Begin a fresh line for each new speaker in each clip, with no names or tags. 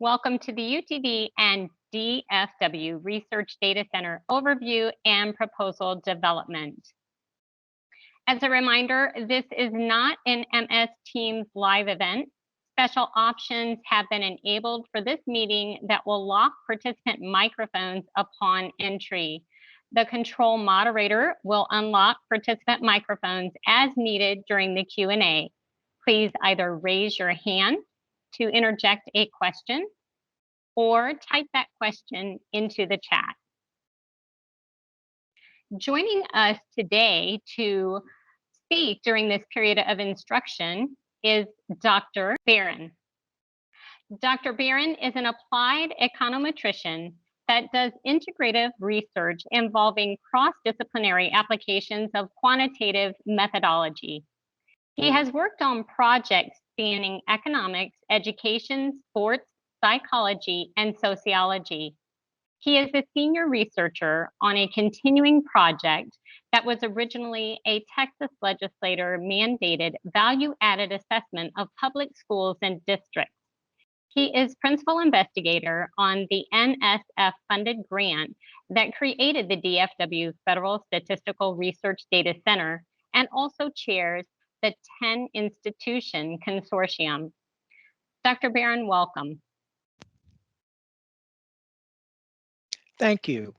Welcome to the UTD and DFW Research Data Center overview and proposal development. As a reminder, this is not an MS Teams live event. Special options have been enabled for this meeting that will lock participant microphones upon entry. The control moderator will unlock participant microphones as needed during the Q&A. Please either raise your hand to interject a question or type that question into the chat. Joining us today to speak during this period of instruction is Dr. Barron. Dr. Barron is an applied econometrician that does integrative research involving cross-disciplinary applications of quantitative methodology. He has worked on projects spanning economics, education, sports, psychology, and sociology. He is a senior researcher on a continuing project that was originally a Texas legislator mandated value-added assessment of public schools and districts. He is principal investigator on the NSF-funded grant that created the DFW Federal Statistical Research Data Center and also chairs the 10 Institution Consortium. Dr. Barron, welcome.
Thank you.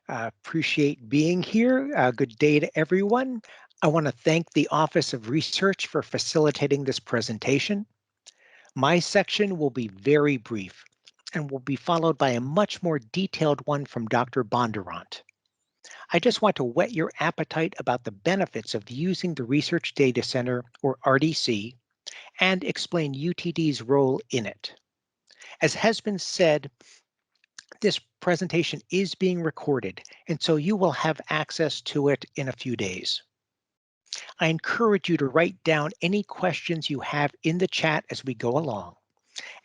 Appreciate being here. Good day to everyone. I want to thank the Office of Research for facilitating this presentation. My section will be very brief and will be followed by a much more detailed one from Dr. Bondurant. I just want to whet your appetite about the benefits of using the Research Data Center, or RDC, and explain UTD's role in it. As has been said, this presentation is being recorded, and so you will have access to it in a few days. I encourage you to write down any questions you have in the chat as we go along,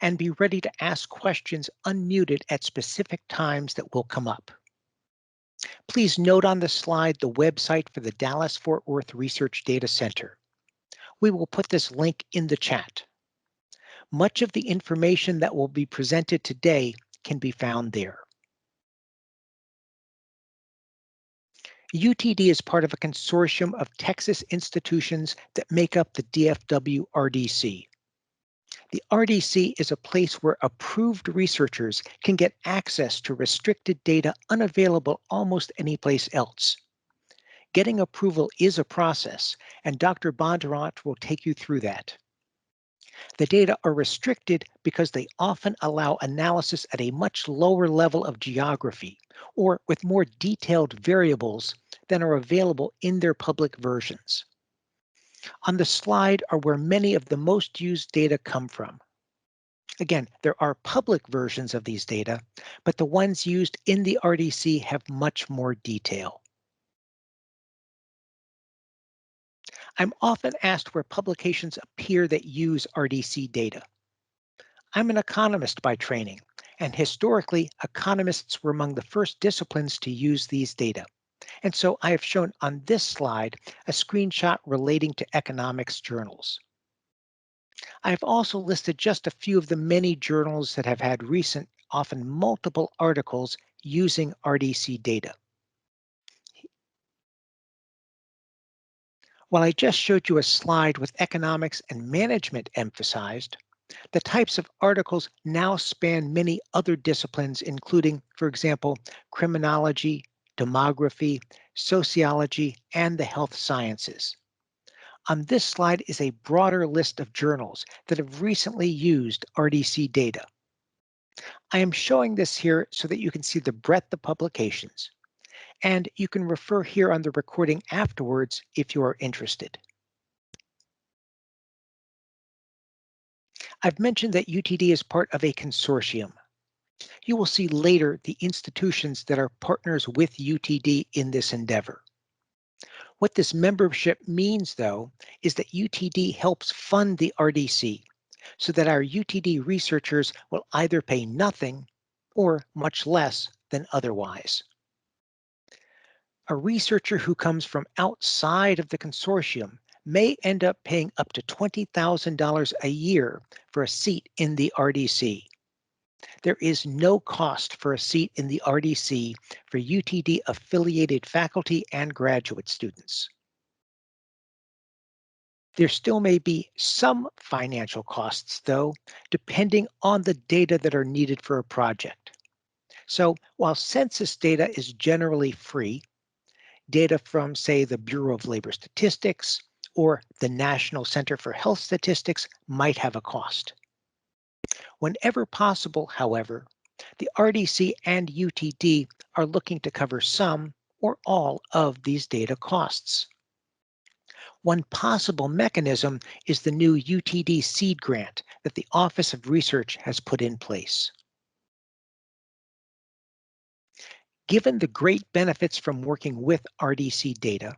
and be ready to ask questions unmuted at specific times that will come up. Please note on the slide the website for the Dallas-Fort Worth Research Data Center. We will put this link in the chat. Much of the information that will be presented today can be found there. UTD is part of a consortium of Texas institutions that make up the DFW RDC. The RDC is a place where approved researchers can get access to restricted data unavailable almost anyplace else. Getting approval is a process, and Dr. Bondurant will take you through that. The data are restricted because they often allow analysis at a much lower level of geography or with more detailed variables than are available in their public versions. On the slide are where many of the most used data come from. Again, there are public versions of these data, but the ones used in the RDC have much more detail. I'm often asked where publications appear that use RDC data. I'm an economist by training, and historically, economists were among the first disciplines to use these data. And so I have shown on this slide a screenshot relating to economics journals. I've also listed just a few of the many journals that have had recent, often multiple articles using RDC data. While I just showed you a slide with economics and management emphasized, the types of articles now span many other disciplines, including, for example, criminology, demography, sociology, and the health sciences. On this slide is a broader list of journals that have recently used RDC data. I am showing this here so that you can see the breadth of publications, and you can refer here on the recording afterwards if you are interested. I've mentioned that UTD is part of a consortium. You will see later the institutions that are partners with UTD in this endeavor. What this membership means, though, is that UTD helps fund the RDC so that our UTD researchers will either pay nothing or much less than otherwise. A researcher who comes from outside of the consortium may end up paying up to $20,000 a year for a seat in the RDC. There is no cost for a seat in the RDC for UTD affiliated faculty and graduate students. There still may be some financial costs, though, depending on the data that are needed for a project. So while census data is generally free, data from, say, the Bureau of Labor Statistics or the National Center for Health Statistics might have a cost. Whenever possible, however, the RDC and UTD are looking to cover some or all of these data costs. One possible mechanism is the new UTD seed grant that the Office of Research has put in place. Given the great benefits from working with RDC data,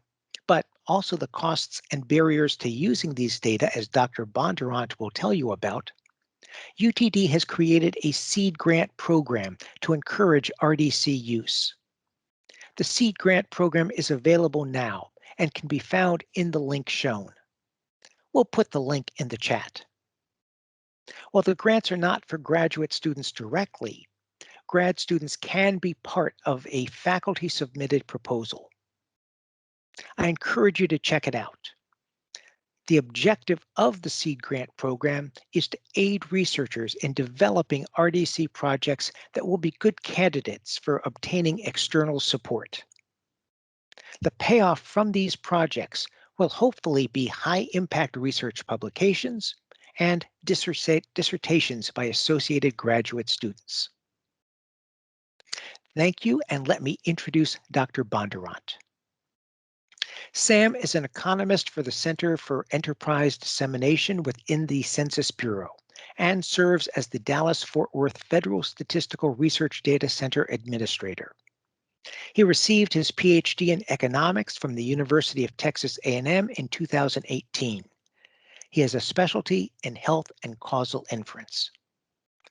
but also the costs and barriers to using these data, as Dr. Bondurant will tell you about, UTD has created a seed grant program to encourage RDC use. The seed grant program is available now and can be found in the link shown. We'll put the link in the chat. While the grants are not for graduate students directly, grad students can be part of a faculty-submitted proposal. I encourage you to check it out. The objective of the seed grant program is to aid researchers in developing RDC projects that will be good candidates for obtaining external support. The payoff from these projects will hopefully be high-impact research publications and dissertations by associated graduate students. Thank you, and let me introduce Dr. Bondurant. Sam is an economist for the Center for Enterprise Dissemination within the Census Bureau and serves as the Dallas-Fort Worth Federal Statistical Research Data Center Administrator. He received his PhD in economics from the University of Texas A&M in 2018. He has a specialty in health and causal inference.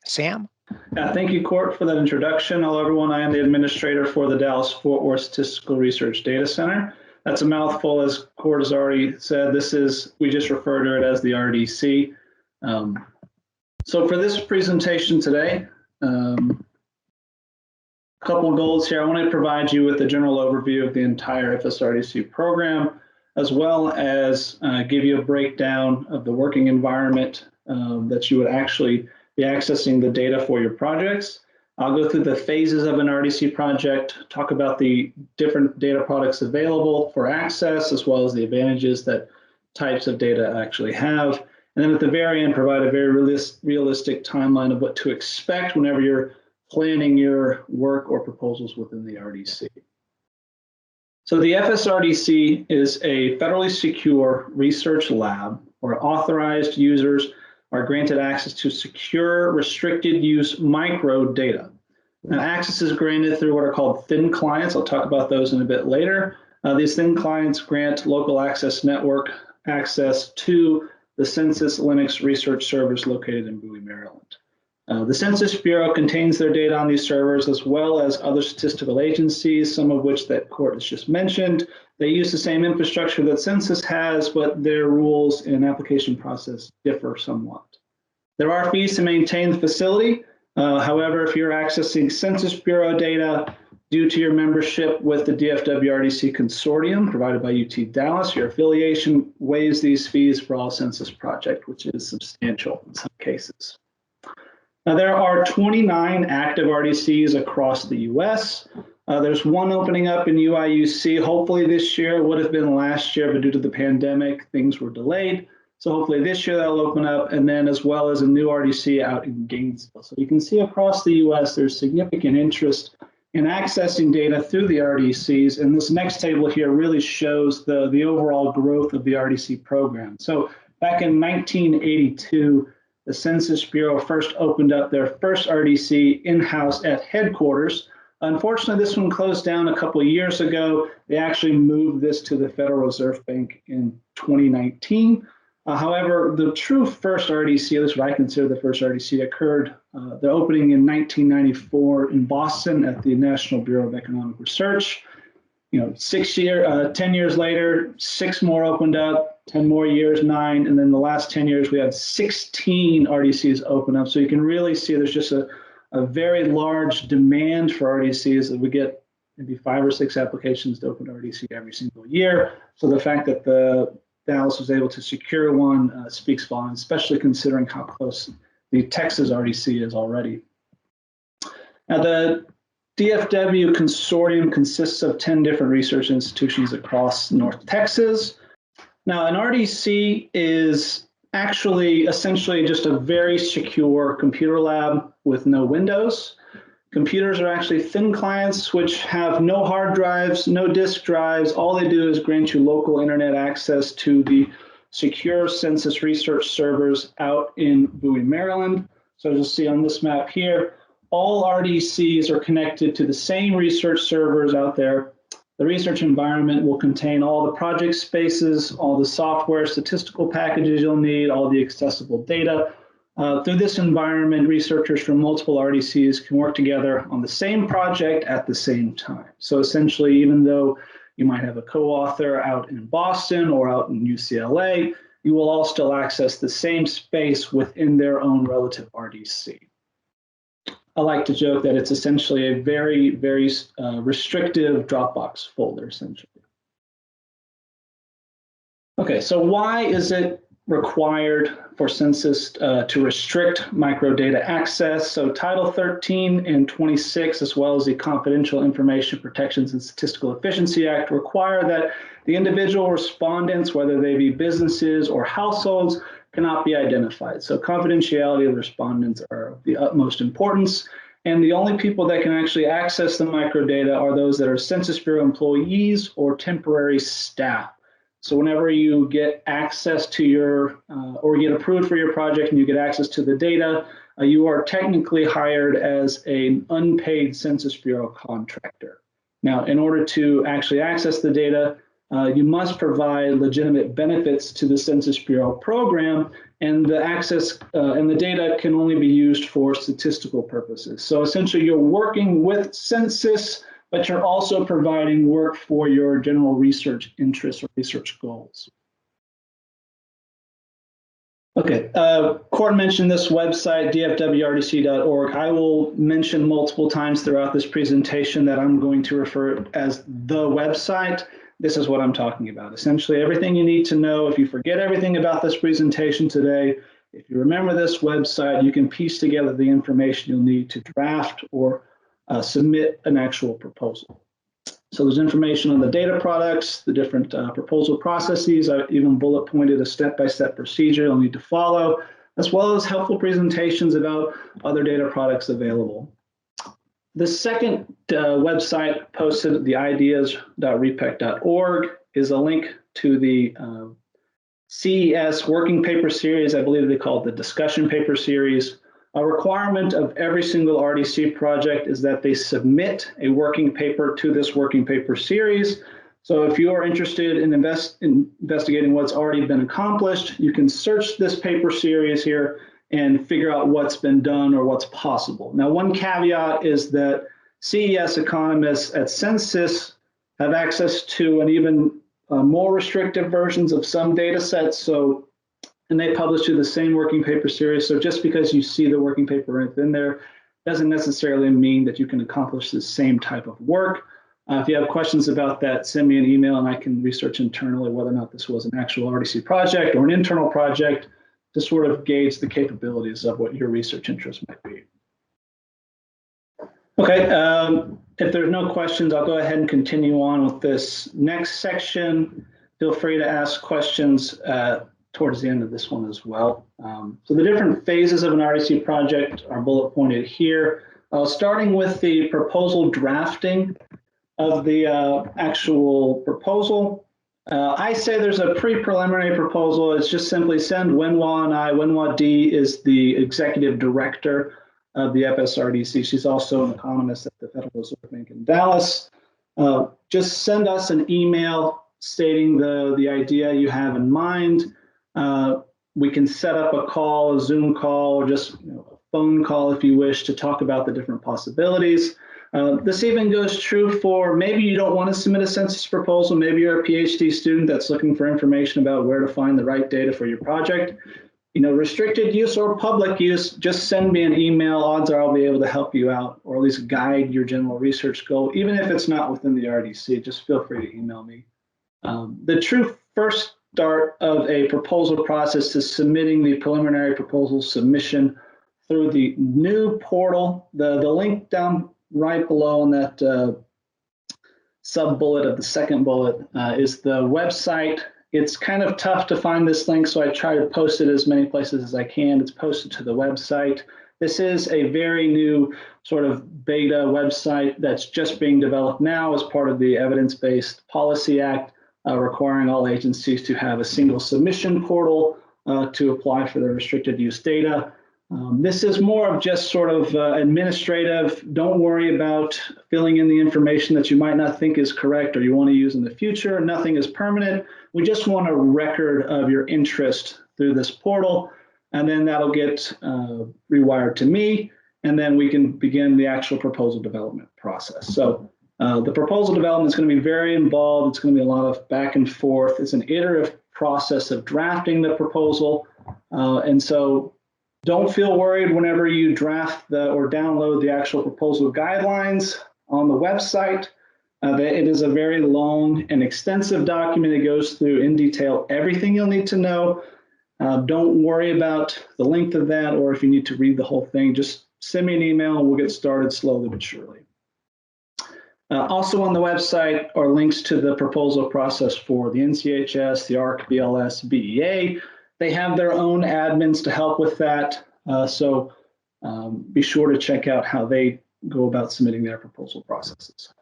Sam?
Thank you, Court, for that introduction. Hello, everyone. I am the administrator for the Dallas-Fort Worth Statistical Research Data Center. That's a mouthful, as Court has already said. We just refer to it as the RDC. So for this presentation today, a couple of goals here. I want to provide you with a general overview of the entire FSRDC program, as well as give you a breakdown of the working environment that you would actually be accessing the data for your projects. I'll go through the phases of an RDC project, talk about the different data products available for access, as well as the advantages that types of data actually have. And then at the very end, provide a very realistic timeline of what to expect whenever you're planning your work or proposals within the RDC. So the FSRDC is a federally secure research lab where authorized users are granted access to secure, restricted use microdata. Now, access is granted through what are called thin clients. I'll talk about those in a bit later. These thin clients grant local access network access to the Census Linux research servers located in Bowie, Maryland. The Census Bureau contains their data on these servers, as well as other statistical agencies, some of which that Court has just mentioned. They use the same infrastructure that Census has, but their rules and application process differ somewhat. There are fees to maintain the facility. However, if you're accessing Census Bureau data due to your membership with the DFW RDC consortium provided by UT Dallas, your affiliation waives these fees for all census projects, which is substantial in some cases. Now, there are 29 active RDCs across the US. There's one opening up in UIUC, hopefully this year. It would have been last year, but due to the pandemic, things were delayed. So hopefully this year that'll open up, and then as well as a new RDC out in Gainesville. So you can see across the US, there's significant interest in accessing data through the RDCs. And this next table here really shows the overall growth of the RDC program. So back in 1982, the Census Bureau first opened up their first RDC in-house at headquarters. Unfortunately, this one closed down a couple of years ago. They actually moved this to the Federal Reserve Bank in 2019. However, the true first RDC, at least what I consider the first RDC, occurred, the opening in 1994 in Boston at the National Bureau of Economic Research. 10 years later, 6 more opened up, 10 more years, 9, and then the last 10 years we had 16 RDCs open up. So you can really see there's just a a very large demand for RDCs. We get maybe 5 or 6 applications to open RDC every single year. So the fact that Dallas was able to secure one speaks volumes, especially considering how close the Texas RDC is already. Now, the DFW consortium consists of 10 different research institutions across North Texas. Now, an RDC is actually essentially just a very secure computer lab with no windows. Computers are actually thin clients which have no hard drives, no disk drives. All they do is grant you local internet access to the secure Census research servers out in Bowie, Maryland. So as you'll see on this map here, all RDCs are connected to the same research servers out there. The research environment will contain all the project spaces, all the software, statistical packages you'll need, all the accessible data. Through this environment, researchers from multiple RDCs can work together on the same project at the same time. So essentially, even though you might have a co-author out in Boston or out in UCLA, you will all still access the same space within their own relative RDC. I like to joke that it's essentially a very, very restrictive Dropbox folder, essentially. Okay, so why is it required for Census to restrict microdata access? So Title 13 and 26, as well as the Confidential Information Protections and Statistical Efficiency Act, require that the individual respondents, whether they be businesses or households, cannot be identified. So confidentiality of respondents are of the utmost importance. And the only people that can actually access the microdata are those that are Census Bureau employees or temporary staff. So whenever you get access to your, or get approved for your project and you get access to the data, you are technically hired as an unpaid Census Bureau contractor. Now, in order to actually access the data, you must provide legitimate benefits to the Census Bureau program, and the access and the data can only be used for statistical purposes. So essentially, you're working with Census, but you're also providing work for your general research interests or research goals. Okay, Court mentioned this website, dfwrdc.org. I will mention multiple times throughout this presentation that I'm going to refer as the website. This is what I'm talking about. Essentially, everything you need to know. If you forget everything about this presentation today, if you remember this website, you can piece together the information you'll need to draft or submit an actual proposal. So there's information on the data products, the different proposal processes. I even bullet pointed a step-by-step procedure you'll need to follow, as well as helpful presentations about other data products available. The second website posted at the ideas.repec.org is a link to the CES working paper series. I believe they call it the discussion paper series. A requirement of every single RDC project is that they submit a working paper to this working paper series. So if you are interested in investigating what's already been accomplished, you can search this paper series here and figure out what's been done or what's possible. Now, one caveat is that CES economists at Census have access to an even more restrictive versions of some data sets. And they publish to the same working paper series. So just because you see the working paper in there doesn't necessarily mean that you can accomplish the same type of work. If you have questions about that, send me an email and I can research internally whether or not this was an actual RDC project or an internal project to sort of gauge the capabilities of what your research interest might be. Okay, if there's no questions, I'll go ahead and continue on with this next section. Feel free to ask questions towards the end of this one as well. So the different phases of an RDC project are bullet pointed here, starting with the proposal drafting of the actual proposal. I say there's a pre-preliminary proposal. It's just simply send Wenhua and I. Wenhua D is the executive director of the FSRDC. She's also an economist at the Federal Reserve Bank in Dallas. Just send us an email stating the idea you have in mind. We can set up a call, a Zoom call, or just a phone call if you wish to talk about the different possibilities. This even goes true for maybe you don't want to submit a census proposal. Maybe you're a PhD student that's looking for information about where to find the right data for your project. restricted use or public use, just send me an email. Odds are I'll be able to help you out, or at least guide your general research goal. Even if it's not within the RDC, just feel free to email me. The true first start of a proposal process is submitting the preliminary proposal submission through the new portal. The link down right below on that sub-bullet of the second bullet is the website. It's kind of tough to find this link, so I try to post it as many places as I can. It's posted to the website. This is a very new sort of beta website that's just being developed now as part of the Evidence-Based Policy Act, requiring all agencies to have a single submission portal to apply for their restricted use data. This is more of just sort of administrative. Don't worry about filling in the information that you might not think is correct or you want to use in the future. Nothing is permanent. We just want a record of your interest through this portal, and then that'll get rewired to me, and then we can begin the actual proposal development process. So the proposal development is going to be very involved. It's going to be a lot of back and forth. It's an iterative process of drafting the proposal, and so don't feel worried whenever you draft or download the actual proposal guidelines on the website. It is a very long and extensive document. It goes through in detail everything you'll need to know. Don't worry about the length of that, or if you need to read the whole thing, just send me an email and we'll get started slowly but surely. Also on the website are links to the proposal process for the NCHS, the AHRQ, BLS, BEA. They have their own admins to help with that, so be sure to check out how they go about submitting their proposal processes.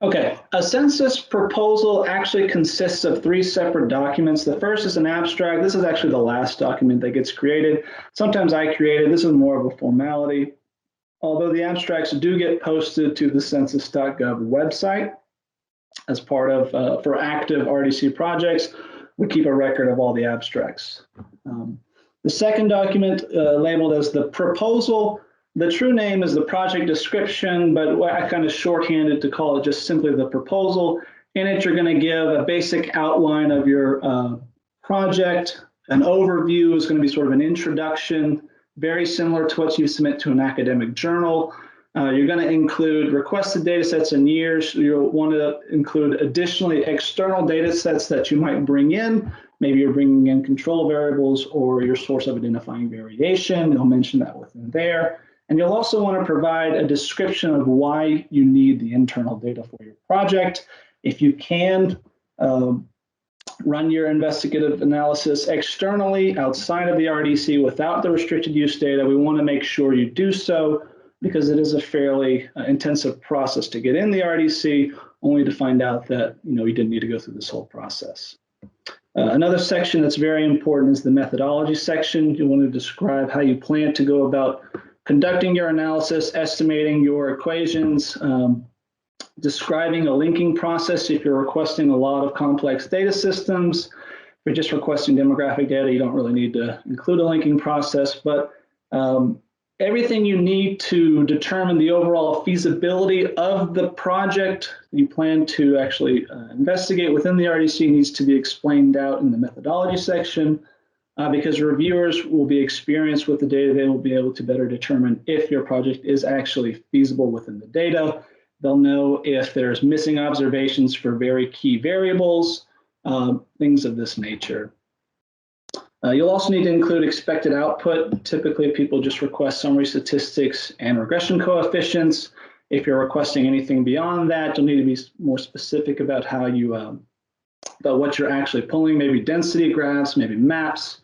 Okay, a census proposal actually consists of 3 separate documents. The first is an abstract. This is actually the last document that gets created. Sometimes I create it. This is more of a formality. Although the abstracts do get posted to the census.gov website as part of, for active RDC projects, we keep a record of all the abstracts. The second document labeled as the proposal, the true name is the project description, but I kind of shorthanded to call it just simply the proposal. In it, you're going to give a basic outline of your project. An overview is going to be sort of an introduction, very similar to what you submit to an academic journal. You're going to include requested data sets and years. You'll want to include additionally external data sets that you might bring in. Maybe you're bringing in control variables or your source of identifying variation. You'll mention that within there. And you'll also want to provide a description of why you need the internal data for your project. If you can, run your investigative analysis externally outside of the RDC without the restricted use data, we want to make sure you do so, because it is a fairly intensive process to get in the RDC, only to find out that you didn't need to go through this whole process. Another section that's very important is the methodology section. You want to describe how you plan to go about conducting your analysis, estimating your equations, describing a linking process if you're requesting a lot of complex data systems. If you're just requesting demographic data, you don't really need to include a linking process, but everything you need to determine the overall feasibility of the project you plan to actually investigate within the RDC needs to be explained out in the methodology section, because reviewers will be experienced with the data. They will be able to better determine if your project is actually feasible within the data. They'll know if there's missing observations for very key variables, things of this nature. You'll also need to include expected output. Typically, people just request summary statistics and regression coefficients. If you're requesting anything beyond that, you'll need to be more specific about how you, about what you're actually pulling, maybe density graphs, maybe maps.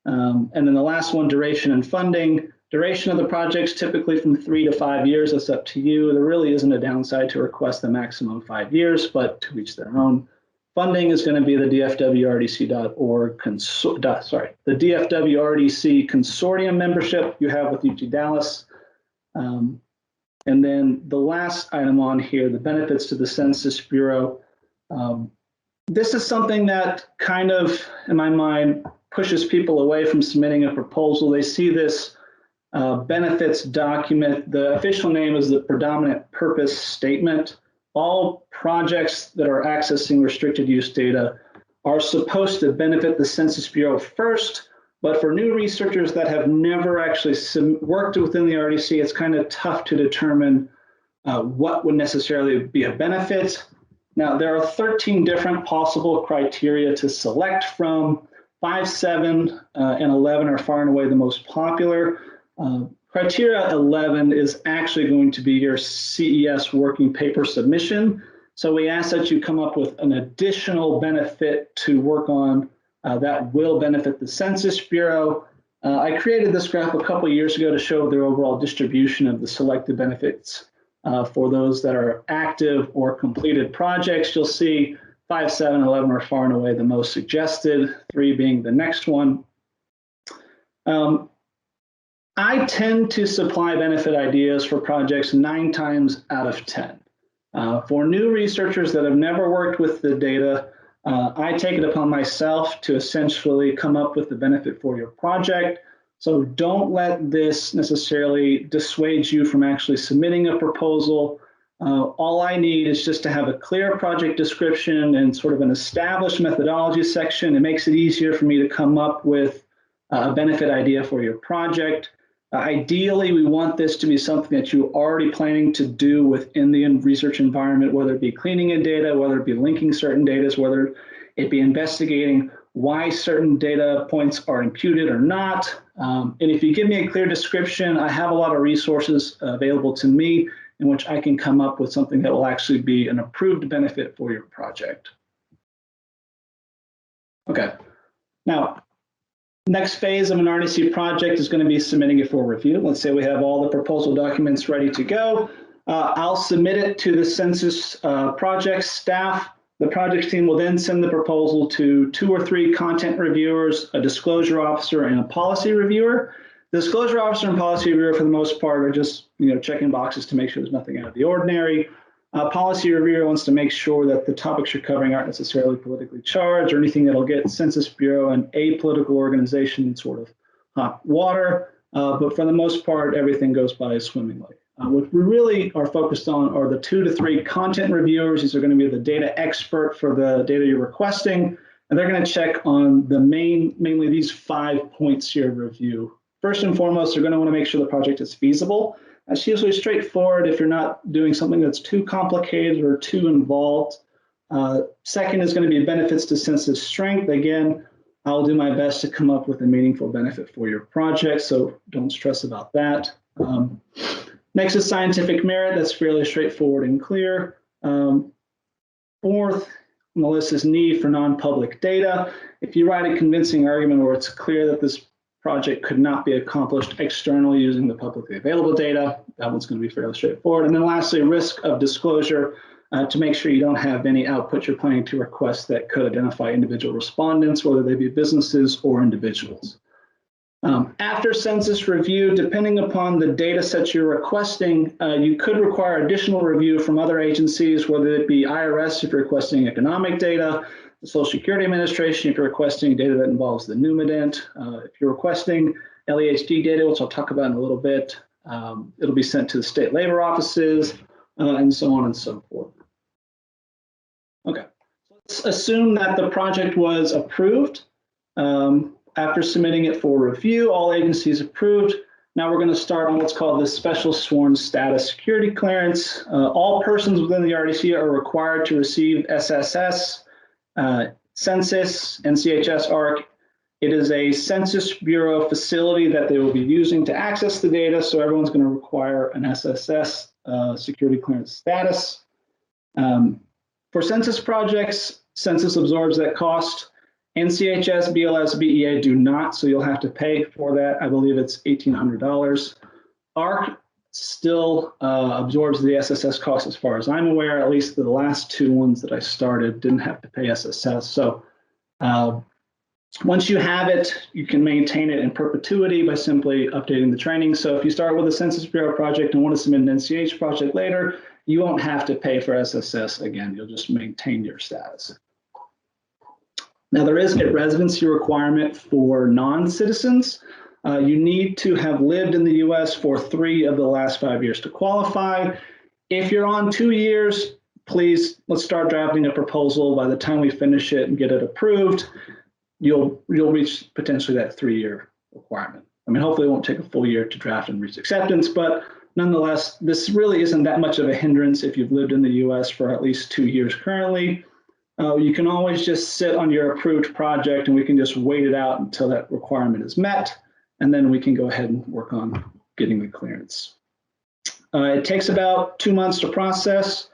And then the last one, duration and funding. Duration of the project's typically from 3 to 5 years. That's up to you. There really isn't a downside to request the maximum 5 years, but to each their own. Funding is going to be the DFWRDC.org, the DFWRDC consortium membership you have with UT Dallas. And then the last item on here, the benefits to the Census Bureau. This is something that kind of, in my mind, pushes people away from submitting a proposal. They see this benefits document. The official name is the predominant purpose statement. All projects that are accessing restricted use data are supposed to benefit the Census Bureau first, but for new researchers that have never actually worked within the RDC, it's kind of tough to determine what would necessarily be a benefit. Now, there are 13 different possible criteria to select from. 5, 7, and 11 are far and away the most popular. Criteria 11 is actually going to be your CES working paper submission. So we ask that you come up with an additional benefit to work on that will benefit the Census Bureau. I created this graph a couple of years ago to show the overall distribution of the selected benefits for those that are active or completed projects. You'll see 5, 7, 11 are far and away the most suggested, 3 being the next one. I tend to supply benefit ideas for projects 9 times out of 10. For new researchers that have never worked with the data, I take it upon myself to essentially come up with the benefit for your project. So don't let this necessarily dissuade you from actually submitting a proposal. All I need is just to have a clear project description and sort of an established methodology section. It makes it easier for me to come up with a benefit idea for your project. Ideally, we want this to be something that you're already planning to do within the research environment, whether it be cleaning in data, whether it be linking certain data, whether it be investigating why certain data points are imputed or not. And if you give me a clear description, I have a lot of resources available to me in which I can come up with something that will actually be an approved benefit for your project. Okay, now, next phase of an RDC project is going to be submitting it for review. Let's say we have all the proposal documents ready to go. I'll submit it to the Census project staff. The project team will then send the proposal to 2 or 3 content reviewers, a disclosure officer, and a policy reviewer. The disclosure officer and policy reviewer, for the most part, are just checking boxes to make sure there's nothing out of the ordinary. Policy reviewer wants to make sure that the topics you're covering aren't necessarily politically charged or anything that'll get Census Bureau and a political organization in sort of hot water. But for the most part, everything goes by swimmingly. What we really are focused on are the 2 to 3 content reviewers. These are going to be the data expert for the data you're requesting, and they're going to check on the mainly these 5 points here of review. First and foremost, they're going to want to make sure the project is feasible. That's usually straightforward if you're not doing something that's too complicated or too involved. Second is going to be benefits to census strength. Again, I'll do my best to come up with a meaningful benefit for your project, so don't stress about that. Next is scientific merit. That's fairly straightforward and clear. Fourth on the list is need for non-public data. If you write a convincing argument where it's clear that this project could not be accomplished externally using the publicly available data, that one's going to be fairly straightforward. And then lastly, risk of disclosure to make sure you don't have any output you're planning to request that could identify individual respondents, whether they be businesses or individuals. After census review, depending upon the data set you're requesting, you could require additional review from other agencies, whether it be IRS if you're requesting economic data, the Social Security Administration if you're requesting data that involves the NUMIDENT. If you're requesting LEHD data, which I'll talk about in a little bit, it'll be sent to the state labor offices and so on and so forth. Okay, let's assume that the project was approved. After submitting it for review, all agencies approved. Now we're going to start on what's called the Special Sworn Status Security Clearance. All persons within the RDC are required to receive SSS, Census, NCHS, AHRQ. It is a Census Bureau facility that they will be using to access the data, so everyone's going to require an SSS security clearance status. For census projects, Census absorbs that cost. NCHS, BLS, BEA do not, so you'll have to pay for that. I believe it's $1,800. AHRQ still absorbs the SSS cost as far as I'm aware. At least the last 2 ones that I started didn't have to pay SSS. So once you have it, you can maintain it in perpetuity by simply updating the training. So if you start with a Census Bureau project and want to submit an NCH project later, you won't have to pay for SSS again. You'll just maintain your status. Now, there is a residency requirement for non-citizens. You need to have lived in the U.S. for 3 of the last 5 years to qualify. If you're on 2 years, please, let's start drafting a proposal. By the time we finish it and get it approved, you'll reach potentially that 3-year requirement. I mean, hopefully it won't take a full year to draft and reach acceptance, but nonetheless, this really isn't that much of a hindrance if you've lived in the US for at least 2 years currently. You can always just sit on your approved project and we can just wait it out until that requirement is met, and then we can go ahead and work on getting the clearance. It takes about 2 months to process.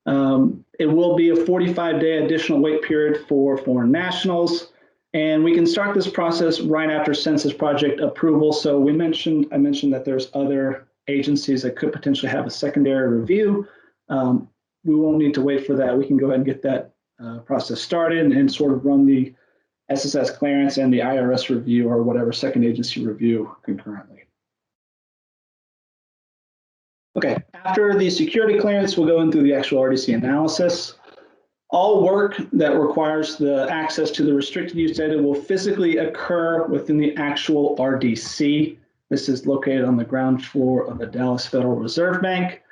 It will be a 45-day additional wait period for foreign nationals, and we can start this process right after census project approval. So I mentioned that there's other agencies that could potentially have a secondary review. We won't need to wait for that. We can go ahead and get that process started and sort of run the SSS clearance and the IRS review or whatever second agency review concurrently. Okay, after the security clearance, we'll go into the actual RDC analysis. All work that requires the access to the restricted use data will physically occur within the actual RDC. This is located on the ground floor of the Dallas Federal Reserve Bank.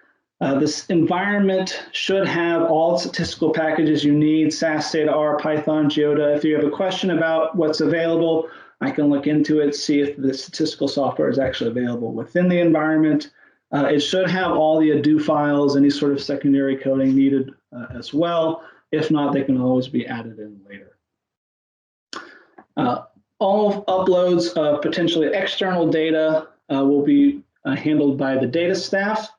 This environment should have all statistical packages you need: SAS, Data R, Python, Geoda. If you have a question about what's available, I can look into it, see if the statistical software is actually available within the environment. It should have all the ADO files, any sort of secondary coding needed as well. If not, they can always be added in later. All uploads of potentially external data will be handled by the data staff,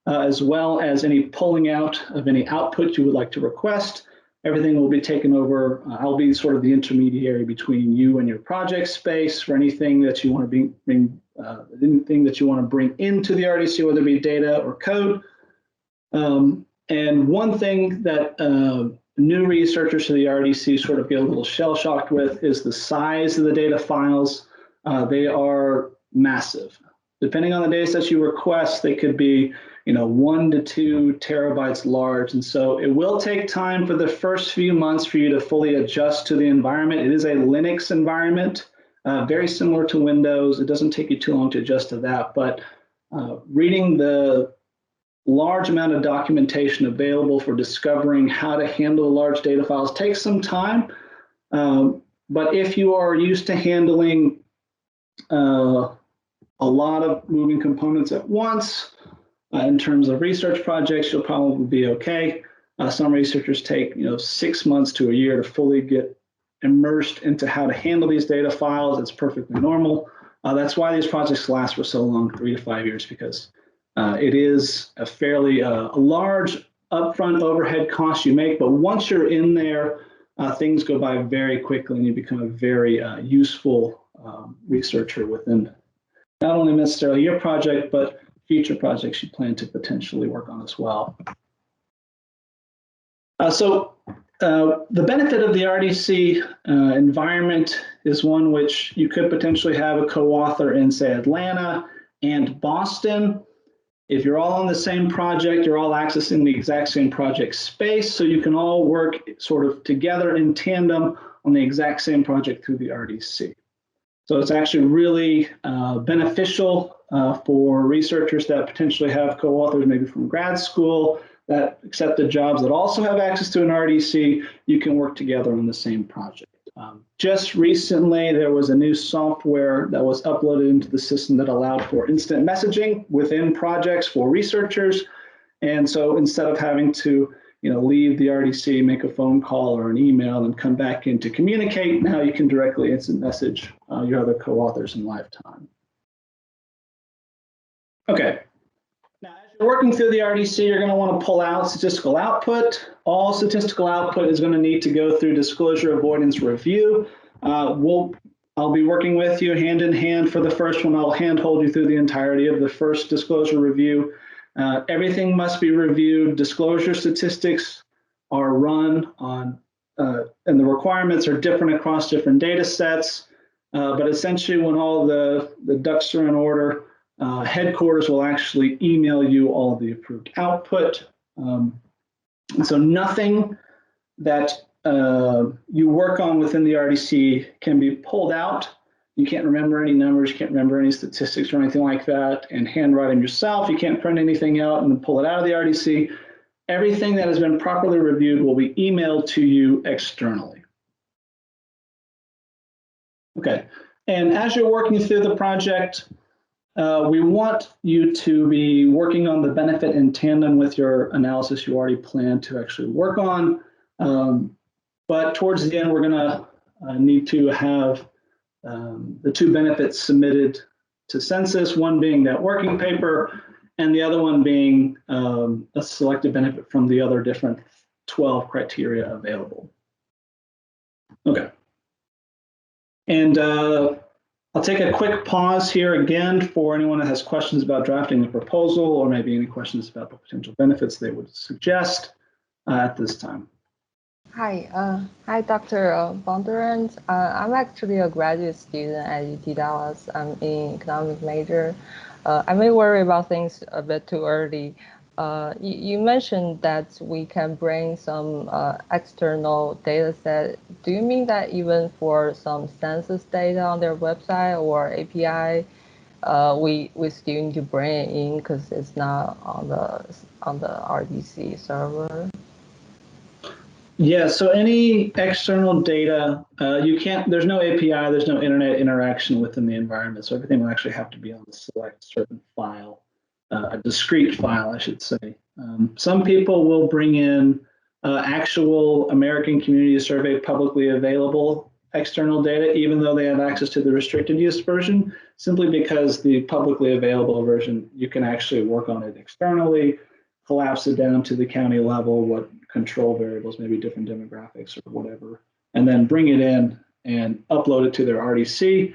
as well as any pulling out of any output you would like to request. Everything will be taken over. I'll be sort of the intermediary between you and your project space for anything that you want to bring into the RDC, whether it be data or code. And one thing that new researchers to the RDC sort of get a little shell-shocked with is the size of the data files. They are massive. Depending on the data sets you request, they could be 1 to 2 terabytes large. And so it will take time for the first few months for you to fully adjust to the environment. It is a Linux environment, very similar to Windows. It doesn't take you too long to adjust to that, but reading the large amount of documentation available for discovering how to handle large data files takes some time. But if you are used to handling a lot of moving components at once, in terms of research projects, you'll probably be okay. Some researchers take 6 months to a year to fully get immersed into how to handle these data files. It's perfectly normal. That's why these projects last for so long, 3 to 5 years, because it is a fairly large upfront overhead cost you make. But once you're in there, things go by very quickly and you become a very useful researcher within not only necessarily your project, but future projects you plan to potentially work on as well. So the benefit of the RDC environment is one which you could potentially have a co-author in, say, Atlanta and Boston. If you're all on the same project, you're all accessing the exact same project space, so you can all work sort of together in tandem on the exact same project through the RDC. So it's actually really beneficial for researchers that potentially have co-authors, maybe from grad school, that accepted jobs that also have access to an RDC. You can work together on the same project. Just recently, there was a new software that was uploaded into the system that allowed for instant messaging within projects for researchers. And so instead of having to leave the RDC, make a phone call or an email and come back in to communicate, now you can directly instant message your other co-authors in live time. Okay. Now, as you're working through the RDC, you're going to want to pull out statistical output. All statistical output is going to need to go through disclosure avoidance review. I'll be working with you hand in hand for the first one. I'll handhold you through the entirety of the first disclosure review. Everything must be reviewed. Disclosure statistics are run on, and the requirements are different across different data sets. But essentially, when all the ducks are in order, headquarters will actually email you all of the approved output. And so nothing that you work on within the RDC can be pulled out. You can't remember any numbers, you can't remember any statistics or anything like that, and handwrite them yourself. You can't print anything out and pull it out of the RDC. everything that has been properly reviewed will be emailed to you externally. Okay, and as you're working through the project, we want you to be working on the benefit in tandem with your analysis you already planned to actually work on. But towards the end, we're going to need to have the two benefits submitted to Census, one being that working paper, and the other one being a selected benefit from the other different 12 criteria available. Okay. And I'll take a quick pause here again for anyone that has questions about drafting the proposal, or maybe any questions about the potential benefits they would suggest at this time.
Hi, Dr. Bondurant. I'm actually a graduate student at UT Dallas. I'm in economic major. I may worry about things a bit too early. You mentioned that we can bring some external data set. Do you mean that even for some census data on their website or API, we still need to bring it in because it's not on the RDC server?
Yeah, so any external data, you can't, there's no API, there's no internet interaction within the environment. So everything will actually have to be on the select certain file, a discrete file, I should say. Some people will bring in actual American Community Survey publicly available external data, even though they have access to the restricted use version, simply because the publicly available version, you can actually work on it externally, collapse it down to the county level, what control variables, maybe different demographics or whatever, and then bring it in and upload it to their RDC.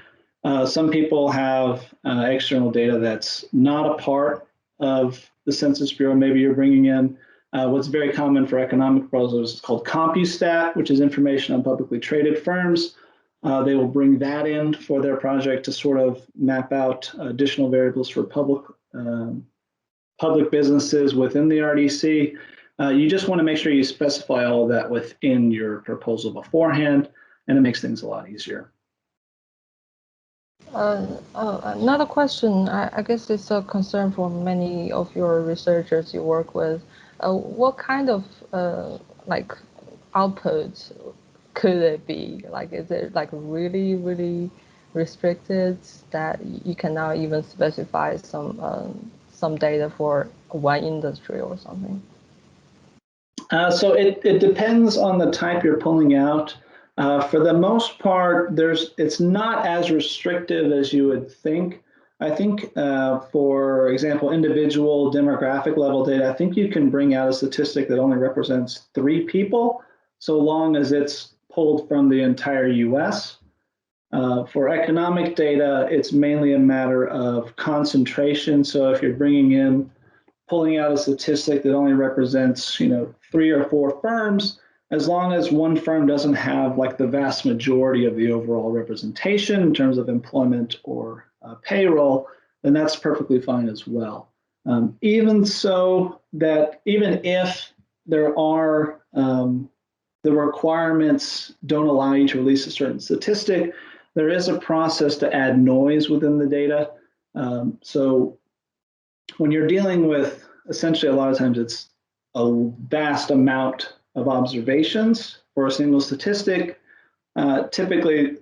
Some people have external data that's not a part of the Census Bureau. Maybe you're bringing in what's very common for economic proposals is called CompuStat, which is information on publicly traded firms. They will bring that in for their project to sort of map out additional variables for public businesses within the RDC. You just want to make sure you specify all of that within your proposal beforehand, and it makes things a lot easier.
Another question, I guess it's a concern for many of your researchers you work with. What kind of like output could it be? Like, is it like really, really restricted that you cannot even specify some data for one industry or something?
So it depends on the type you're pulling out. For the most part, it's not as restrictive as you would think. I think, for example, individual demographic level data, I think you can bring out a statistic that only represents 3 people, so long as it's pulled from the entire US. For economic data, it's mainly a matter of concentration. So if you're pulling out a statistic that only represents, 3 or 4 firms, as long as one firm doesn't have like the vast majority of the overall representation in terms of employment or payroll, then that's perfectly fine as well. Even if there are the requirements don't allow you to release a certain statistic, there is a process to add noise within the data. So when you're dealing with, essentially a lot of times it's a vast amount of observations for a single statistic, typically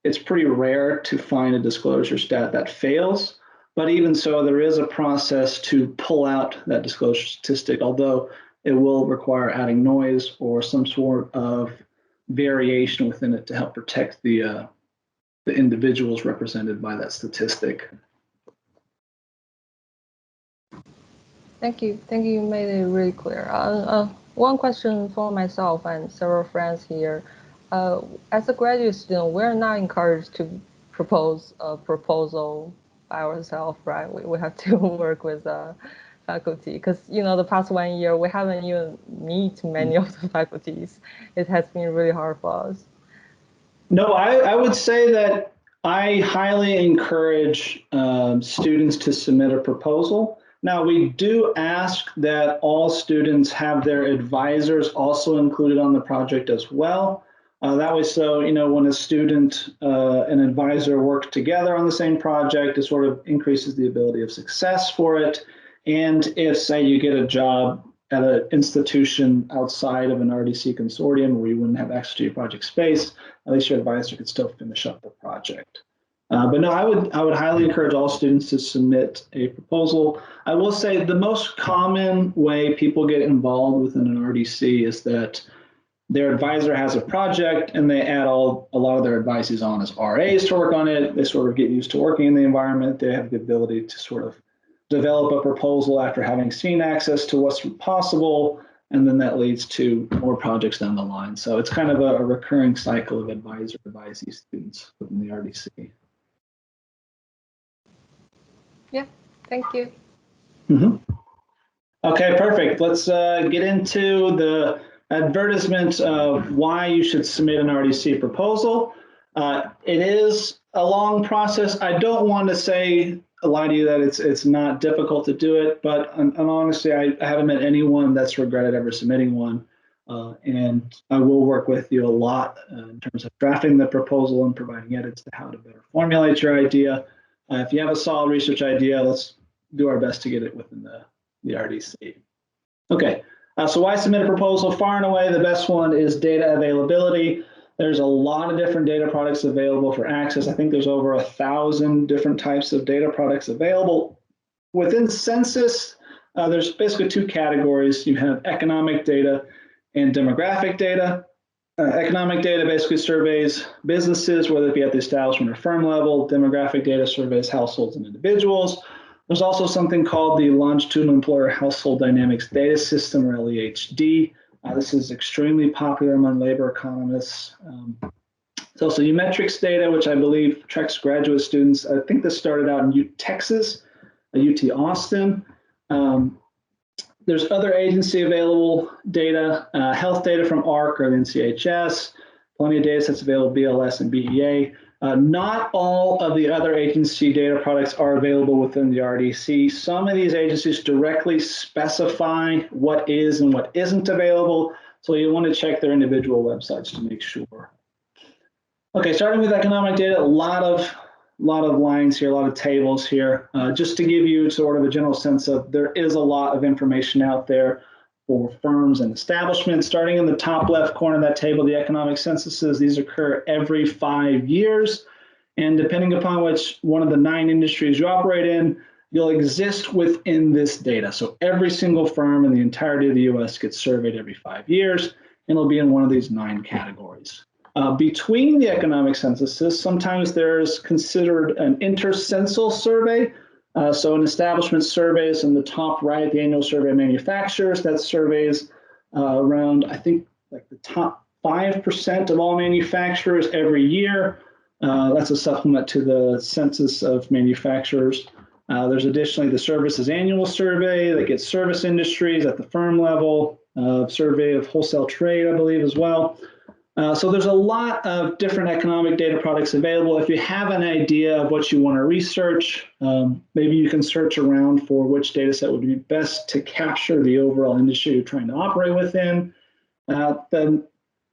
it's pretty rare to find a disclosure stat that fails. But even so, there is a process to pull out that disclosure statistic, although it will require adding noise or some sort of variation within it to help protect the individuals represented by that statistic.
Thank you. You made it really clear. One question for myself and several friends here. As a graduate student, we're not encouraged to propose a proposal by ourselves, right? We have to work with faculty because, the past 1 year, we haven't even met many of the faculties. It has been really hard for us.
No, I would say that I highly encourage students to submit a proposal. Now, we do ask that all students have their advisors also included on the project as well. That way, so, when a student and advisor work together on the same project, it sort of increases the ability of success for it. And if, say, you get a job at an institution outside of an RDC consortium where you wouldn't have access to your project space, at least your advisor could still finish up the project. But no, I would highly encourage all students to submit a proposal. I will say the most common way people get involved within an RDC is that their advisor has a project and they add a lot of their advisees on as RAs to work on it. They sort of get used to working in the environment. They have the ability to sort of develop a proposal after having seen access to what's possible, and then that leads to more projects down the line. So it's kind of a recurring cycle of advisee students within the RDC.
Yeah, thank you.
Okay, perfect. Let's get into the advertisement of why you should submit an RDC proposal. It is a long process. I don't want to lie to you that it's not difficult to do it, but and honestly, I haven't met anyone that's regretted ever submitting one. And I will work with you a lot in terms of drafting the proposal and providing edits to how to better formulate your idea. If you have a solid research idea, let's do our best to get it within the RDC. Okay, so why submit a proposal? Far and away, the best one is data availability. There's a lot of different data products available for access. I think there's over 1,000 different types of data products available. Within Census, there's basically two categories. You have economic data and demographic data. Economic data basically surveys businesses, whether it be at the establishment or firm level. Demographic data surveys households and individuals. There's also something called the Longitudinal Employer Household Dynamics Data System, or LEHD. This is extremely popular among labor economists. There's also metrics data, which I believe tracks graduate students. I think this started out in Texas, UT Austin. There's other agency available data, health data from AHRQ or the NCHS, plenty of data sets available, BLS and BEA. Not all of the other agency data products are available within the RDC. Some of these agencies directly specify what is and what isn't available, so you want to check their individual websites to make sure. Okay, starting with economic data, a lot of lines here, a lot of tables here. Just to give you sort of a general sense of, there is a lot of information out there for firms and establishments. Starting in the top left corner of that table, the economic censuses, these occur every 5 years. And depending upon which one of the 9 industries you operate in, you'll exist within this data. So every single firm in the entirety of the US gets surveyed every 5 years, and it'll be in one of these 9 categories. Between the economic censuses, sometimes there's considered an intercensal survey. So an establishment surveys in the top right, the annual survey of manufacturers, that surveys around, I think, like the top 5% of all manufacturers every year. That's a supplement to the census of manufacturers. There's additionally the services annual survey that gets service industries at the firm level, survey of wholesale trade, I believe, as well. So there's a lot of different economic data products available. If you have an idea of what you want to research, maybe you can search around for which data set would be best to capture the overall industry you're trying to operate within. The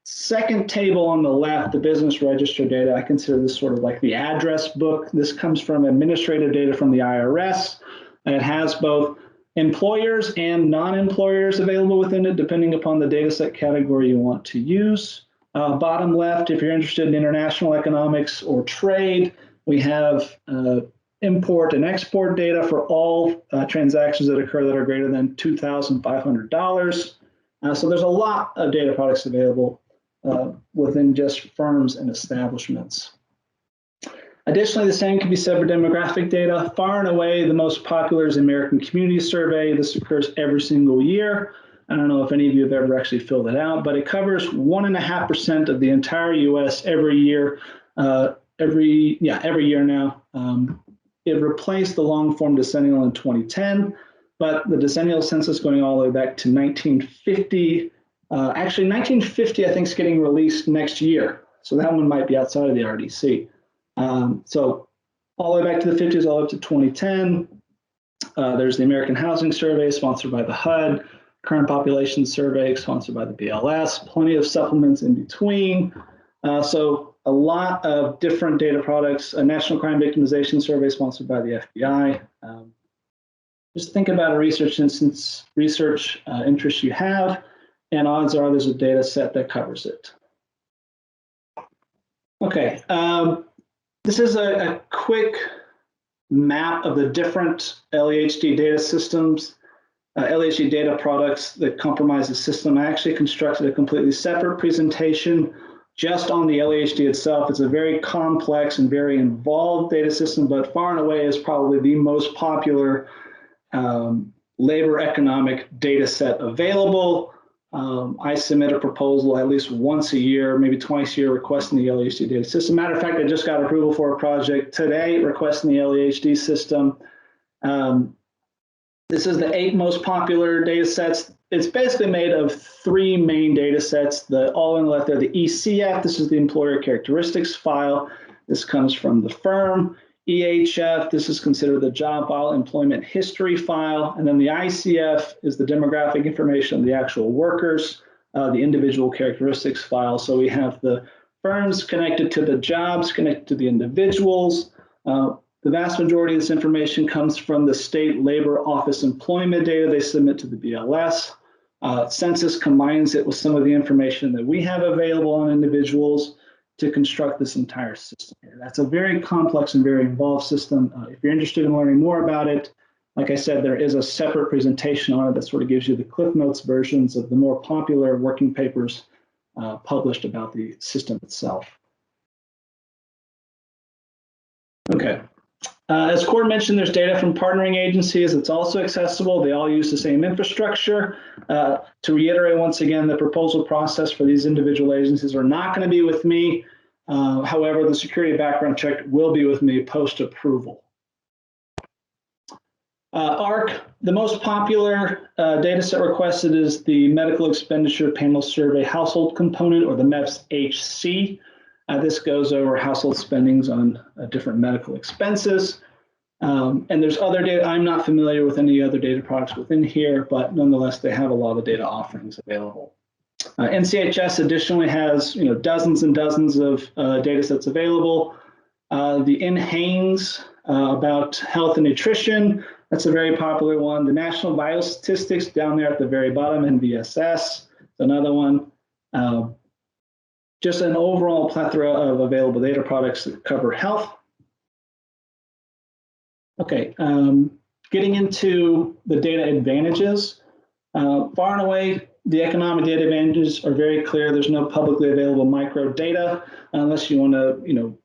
second table on the left, the business register data, I consider this sort of like the address book. This comes from administrative data from the IRS, and it has both employers and non-employers available within it, depending upon the data set category you want to use. Bottom left, if you're interested in international economics or trade, we have import and export data for all transactions that occur that are greater than $2,500. So there's a lot of data products available within just firms and establishments. Additionally, the same can be said for demographic data. Far and away, the most popular is the American Community Survey. This occurs every single year. I don't know if any of you have ever actually filled it out, but it covers 1.5% of the entire U.S. every year. Every year now. It replaced the long form decennial in 2010, but the decennial census going all the way back to 1950. Actually, 1950, I think, is getting released next year. So that one might be outside of the RDC. So all the way back to the 50s, all up to 2010. There's the American Housing Survey, sponsored by the HUD. Current Population Survey, sponsored by the BLS. Plenty of supplements in between. So a lot of different data products. A National Crime Victimization Survey, sponsored by the FBI. Just think about a research interest you have, and odds are there's a data set that covers it. Okay, this is a quick map of the different LEHD data systems, LEHD data products that comprise the system. I actually constructed a completely separate presentation just on the LEHD itself. It's a very complex and very involved data system, but far and away is probably the most popular labor economic data set available. I submit a proposal at least once a year, maybe twice a year, requesting the LEHD data system. Matter of fact, I just got approval for a project today requesting the LEHD system. This is the 8 most popular data sets. It's basically made of 3 main data sets. All on the left there, the ECF, this is the employer characteristics file. This comes from the firm. EHF, this is considered the job file employment history file. And then the ICF is the demographic information of the actual workers, the individual characteristics file. So we have the firms connected to the jobs, connected to the individuals. The vast majority of this information comes from the state labor office employment data they submit to the BLS. Census combines it with some of the information that we have available on individuals to construct this entire system here. That's a very complex and very involved system. If you're interested in learning more about it, like I said, there is a separate presentation on it that sort of gives you the Cliff Notes versions of the more popular working papers published about the system itself. Okay. As Cord mentioned, there's data from partnering agencies. It's also accessible. They all use the same infrastructure. To reiterate once again, the proposal process for these individual agencies are not going to be with me. However, the security background check will be with me post-approval. AHRQ, the most popular data set requested is the Medical Expenditure Panel Survey Household Component, or the MEPS-HC. This goes over household spendings on different medical expenses. And there's other data. I'm not familiar with any other data products within here, but nonetheless, they have a lot of data offerings available. NCHS additionally has dozens and dozens of data sets available. The NHANES about health and nutrition, that's a very popular one. The National Biostatistics down there at the very bottom, NBSS, another one. Just an overall plethora of available data products that cover health. Okay, getting into the data advantages. Far and away, the economic data advantages are very clear. There's no publicly available microdata unless you want to,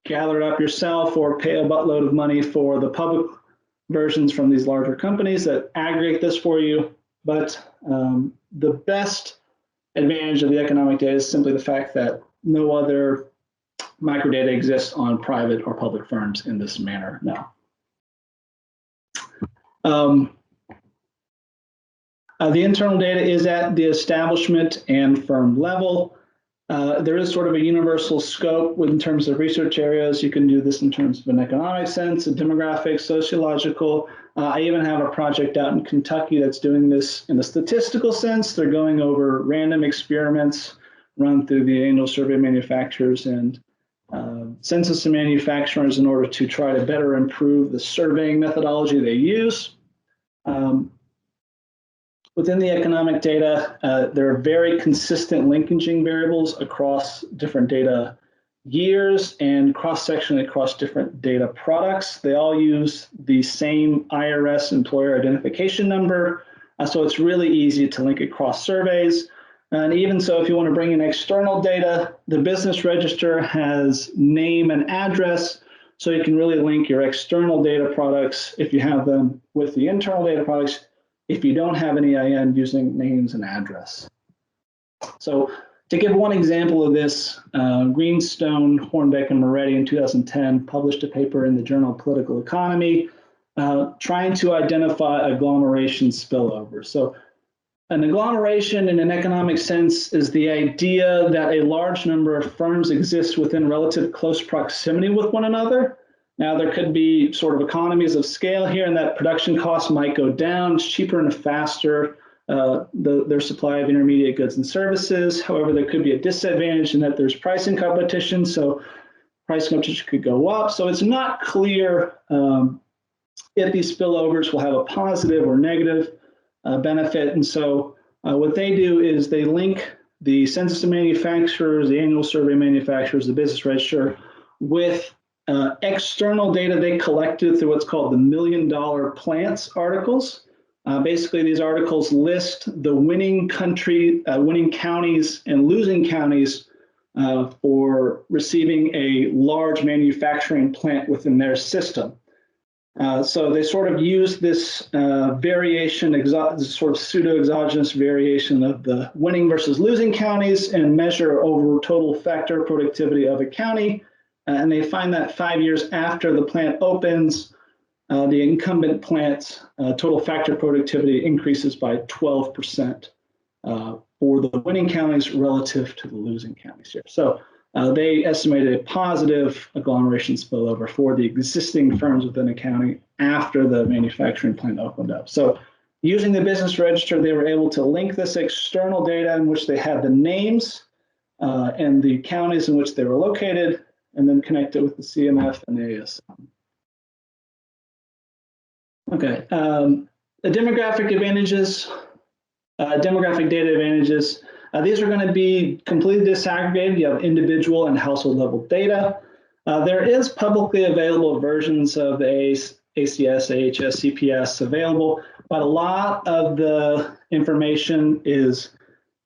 gather it up yourself or pay a buttload of money for the public versions from these larger companies that aggregate this for you. But the best advantage of the economic data is simply the fact that no other microdata exists on private or public firms in this manner now. The internal data is at the establishment and firm level. There is sort of a universal scope in terms of research areas. You can do this in terms of an economic sense, a demographic, sociological. I even have a project out in Kentucky that's doing this in a statistical sense. They're going over random experiments run through the annual survey manufacturers and census manufacturers in order to try to better improve the surveying methodology they use. Within the economic data, there are very consistent linkaging variables across different data years and cross-sectionally across different data products. They all use the same IRS employer identification number, so it's really easy to link across surveys. And even so, if you want to bring in external data, the business register has name and address, so you can really link your external data products if you have them with the internal data products, if you don't have an EIN, using names and address. So to give one example of this, Greenstone, Hornbeck, and Moretti in 2010 published a paper in the Journal of Political Economy trying to identify agglomeration spillover. So an agglomeration in an economic sense is the idea that a large number of firms exist within relative close proximity with one another. Now, there could be sort of economies of scale here, and that production costs might go down. It's cheaper and faster, their supply of intermediate goods and services. However, there could be a disadvantage in that there's pricing competition, so price competition could go up. So it's not clear if these spillovers will have a positive or negative benefit. And so what they do is they link the census of manufacturers, the annual survey manufacturers, the business register with external data they collected through what's called the $1 Million Plants articles. Basically, these articles list the winning counties and losing counties for receiving a large manufacturing plant within their system. So they sort of use this variation, sort of pseudo-exogenous variation of the winning versus losing counties and measure over total factor productivity of a county. And they find that 5 years after the plant opens, the incumbent plant's total factor productivity increases by 12% for the winning counties relative to the losing counties here. So they estimated a positive agglomeration spillover for the existing firms within a county after the manufacturing plant opened up. So using the business register, they were able to link this external data in which they had the names and the counties in which they were located, and then connect it with the CMF and ASM. Okay, the demographic advantages, demographic data advantages. These are going to be completely disaggregated. You have individual and household level data. There is publicly available versions of the ACS, AHS, CPS available, but a lot of the information is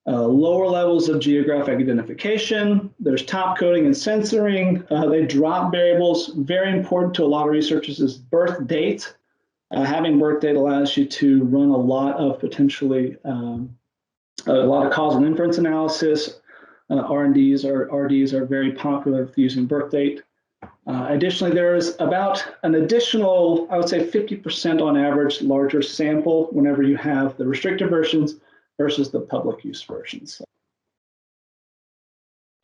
lower levels of geographic identification. There's top coding and censoring. They drop variables. Very important to a lot of researchers is birth date. Having birth date allows you to run a lot of potentially a lot of causal inference analysis. RDs are very popular with using birth date. Additionally, there is about an additional, I would say 50% on average, larger sample whenever you have the restricted versions versus the public use versions.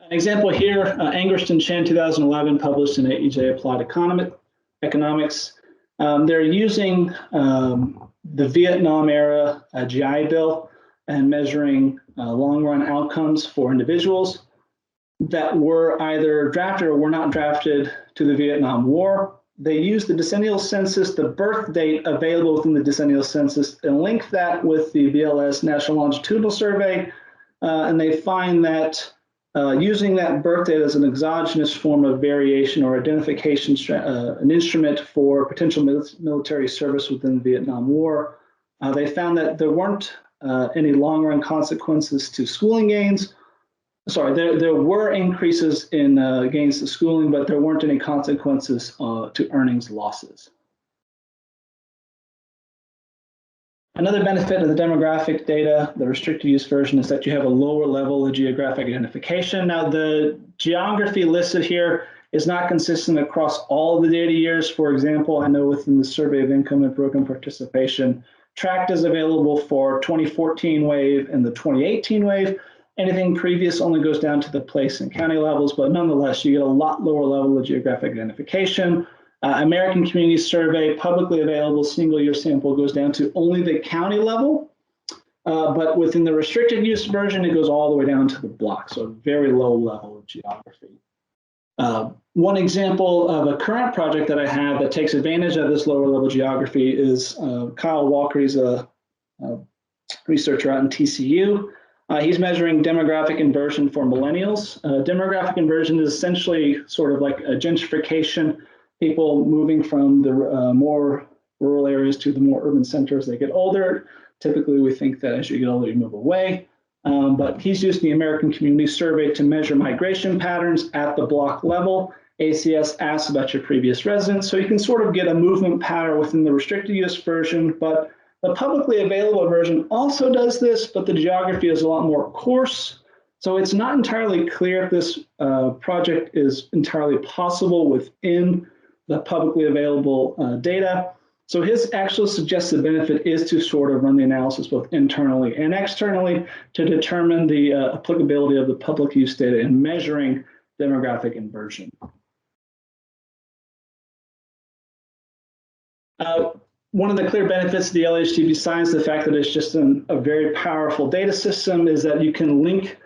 An example here, Angerst and Chen 2011 published in AEJ Applied Economics. They're using the Vietnam era GI Bill and measuring long-run outcomes for individuals that were either drafted or were not drafted to the Vietnam War. They used the decennial census, the birth date available within the decennial census, and link that with the BLS National Longitudinal Survey. And they find that using that birth date as an exogenous form of variation or identification, an instrument for potential military service within the Vietnam War, they found that there weren't any long-run consequences to schooling gains. Sorry, there were increases in gains to schooling, but there weren't any consequences to earnings losses. Another benefit of the demographic data, the restricted use version, is that you have a lower level of geographic identification. Now, the geography listed here is not consistent across all of the data years. For example, I know within the Survey of Income and Program Participation, tract is available for 2014 wave and the 2018 wave. Anything previous only goes down to the place and county levels, but nonetheless, you get a lot lower level of geographic identification. American Community Survey, publicly available single-year sample goes down to only the county level, but within the restricted use version, it goes all the way down to the block, so a very low level of geography. One example of a current project that I have that takes advantage of this lower level geography is Kyle Walker. He's a researcher out in TCU. He's measuring demographic inversion for millennials. Demographic inversion is essentially sort of like a gentrification, people moving from the more rural areas to the more urban centers. They get older. Typically, we think that as you get older, you move away. But he's used the American Community Survey to measure migration patterns at the block level. ACS asks about your previous residence, so you can sort of get a movement pattern within the restricted use version, but the publicly available version also does this, but the geography is a lot more coarse. So it's not entirely clear if this project is entirely possible within the publicly available data. So his actual suggested benefit is to sort of run the analysis both internally and externally to determine the applicability of the public use data in measuring demographic inversion. One of the clear benefits of the LHD, besides the fact that it's just a very powerful data system, is that you can link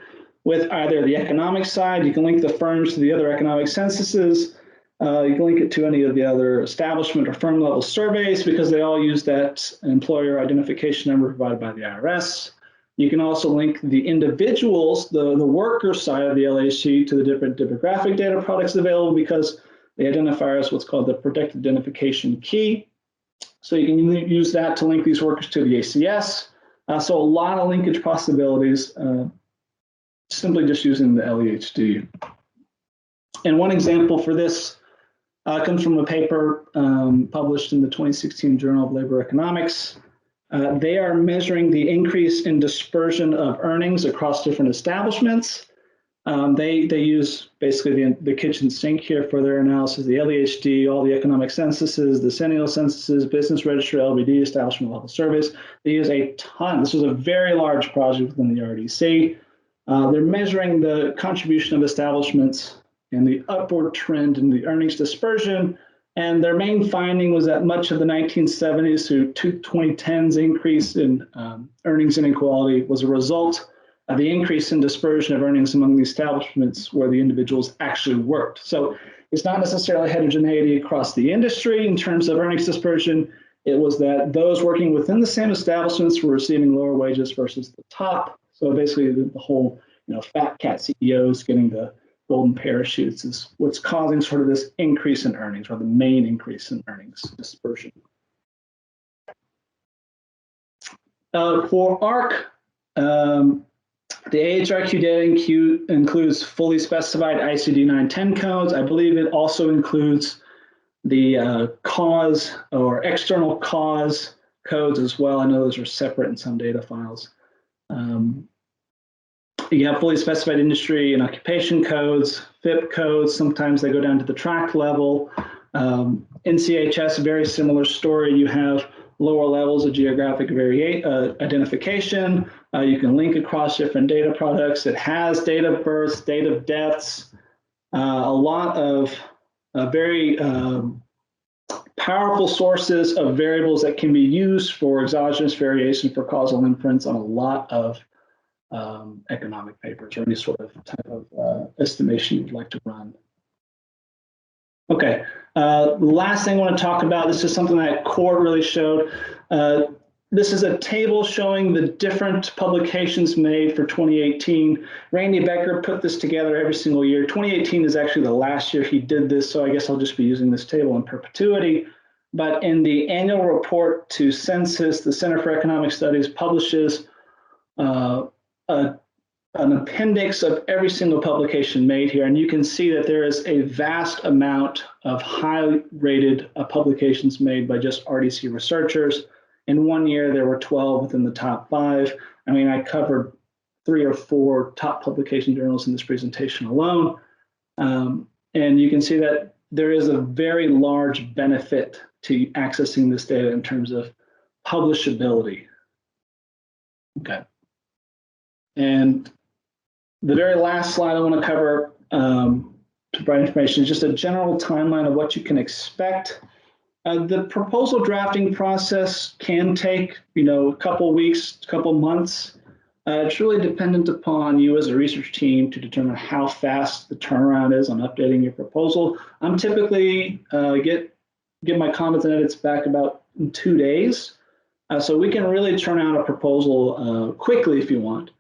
with either the economic side, you can link the firms to the other economic censuses, You can link it to any of the other establishment or firm level surveys because they all use that employer identification number provided by the IRS. You can also link the individuals, the worker side of the LHC, to the different demographic data products available because they identify as what's called the protected identification key. So you can use that to link these workers to the ACS. So a lot of linkage possibilities simply just using the LEHD. And one example for this comes from a paper published in the 2016 Journal of Labor Economics. They are measuring the increase in dispersion of earnings across different establishments. They use basically the kitchen sink here for their analysis, the LEHD, all the economic censuses, the decennial censuses, business register, LBD, establishment level surveys. They use a ton. This was a very large project within the RDC. They're measuring the contribution of establishments and the upward trend in the earnings dispersion. And their main finding was that much of the 1970s through 2010s increase in earnings inequality was a result of the increase in dispersion of earnings among the establishments where the individuals actually worked. So it's not necessarily heterogeneity across the industry in terms of earnings dispersion. It was that those working within the same establishments were receiving lower wages versus the top. So basically the whole, fat cat CEOs getting the golden parachutes is what's causing sort of this increase in earnings, or the main increase in earnings dispersion. For AHRQ, the AHRQ data includes fully specified ICD 910 codes. I believe it also includes the cause or external cause codes as well. I know those are separate in some data files. You have fully specified industry and occupation codes, FIP codes. Sometimes they go down to the tract level. NCHS, very similar story. You have lower levels of geographic identification. You can link across different data products. It has date of births, date of deaths, a lot of very powerful sources of variables that can be used for exogenous variation for causal inference on a lot of economic papers or any sort of type of estimation you'd like to run. Okay, the last thing I want to talk about, this is something that CORE really showed. This is a table showing the different publications made for 2018. Randy Becker put this together every single year. 2018 is actually the last year he did this, so I guess I'll just be using this table in perpetuity. But in the annual report to Census, the Center for Economic Studies publishes an appendix of every single publication made here, and you can see that there is a vast amount of high-rated publications made by just RDC researchers. In one year, there were 12 within the top 5. I mean, I covered 3 or 4 top publication journals in this presentation alone, and you can see that there is a very large benefit to accessing this data in terms of publishability. Okay. And the very last slide I want to cover to provide information is just a general timeline of what you can expect. The proposal drafting process can take, a couple weeks, a couple months. It's really dependent upon you as a research team to determine how fast the turnaround is on updating your proposal. I'm typically get my comments and edits back about in 2 days. So we can really turn out a proposal quickly if you want.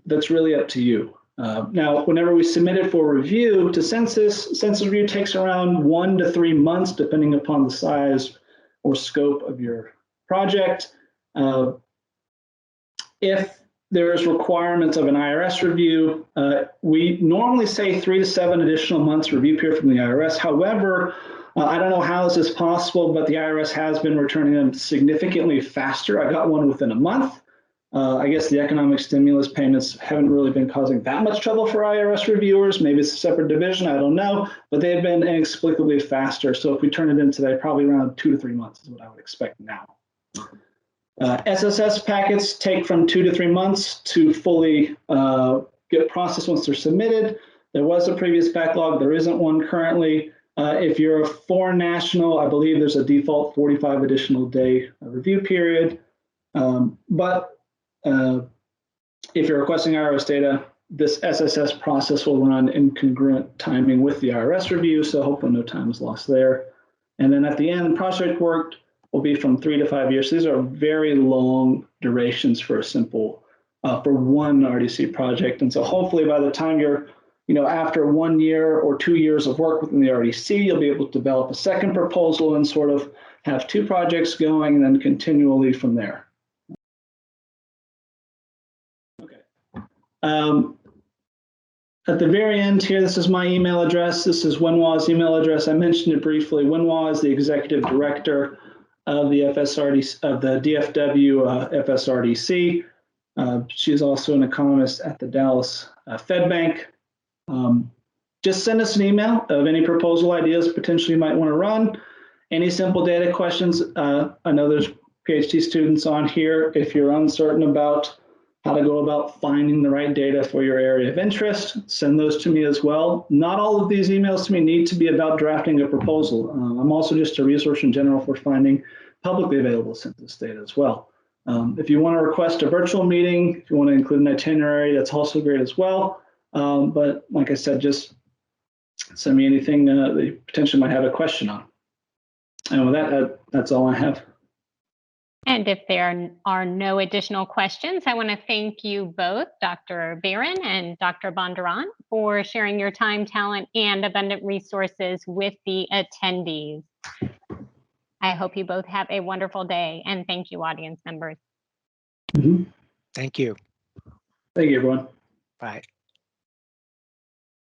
That's really up to you. Now, whenever we submit it for review to Census review takes around 1 to 3 months, depending upon the size or scope of your project. If there's requirements of an IRS review, we normally say 3 to 7 additional months review period from the IRS. However, I don't know how this is possible, but the IRS has been returning them significantly faster. I got one within a month. I guess the economic stimulus payments haven't really been causing that much trouble for IRS reviewers. Maybe it's a separate division, I don't know, but they've been inexplicably faster. So if we turn it in today, probably around 2 to 3 months is what I would expect now. SSS packets take from 2 to 3 months to fully get processed once they're submitted. There was a previous backlog. There isn't one currently. If you're a foreign national, I believe there's a default 45 additional day review period. If you're requesting IRS data, this SSS process will run in congruent timing with the IRS review, so hopefully no time is lost there. And then at the end, project work will be from 3 to 5 years. So these are very long durations for a simple, for one RDC project. And so hopefully by the time you're, after 1 year or 2 years of work within the RDC, you'll be able to develop a second proposal and sort of have 2 projects going and then continually from there. Okay. At the very end here, this is my email address. This is Wenhua's email address. I mentioned it briefly. Wenhua is the executive director of the DFW FSRDC. She's also an economist at the Dallas Fed Bank. Just send us an email of any proposal ideas potentially you might want to run. Any simple data questions. I know there's PhD students on here. If you're uncertain about how to go about finding the right data for your area of interest, send those to me as well. Not all of these emails to me need to be about drafting a proposal. I'm also just a resource in general for finding publicly available census data as well. If you want to request a virtual meeting, if you want to include an itinerary, that's also great as well. But like I said, just send me anything that you potentially might have a question on. And with that, that's all I have.
And if there are no additional questions, I want to thank you both, Dr. Barron and Dr. Bondurant, for sharing your time, talent, and abundant resources with the attendees. I hope you both have a wonderful day, and thank you, audience members.
Thank you.
Thank you, everyone.
Bye.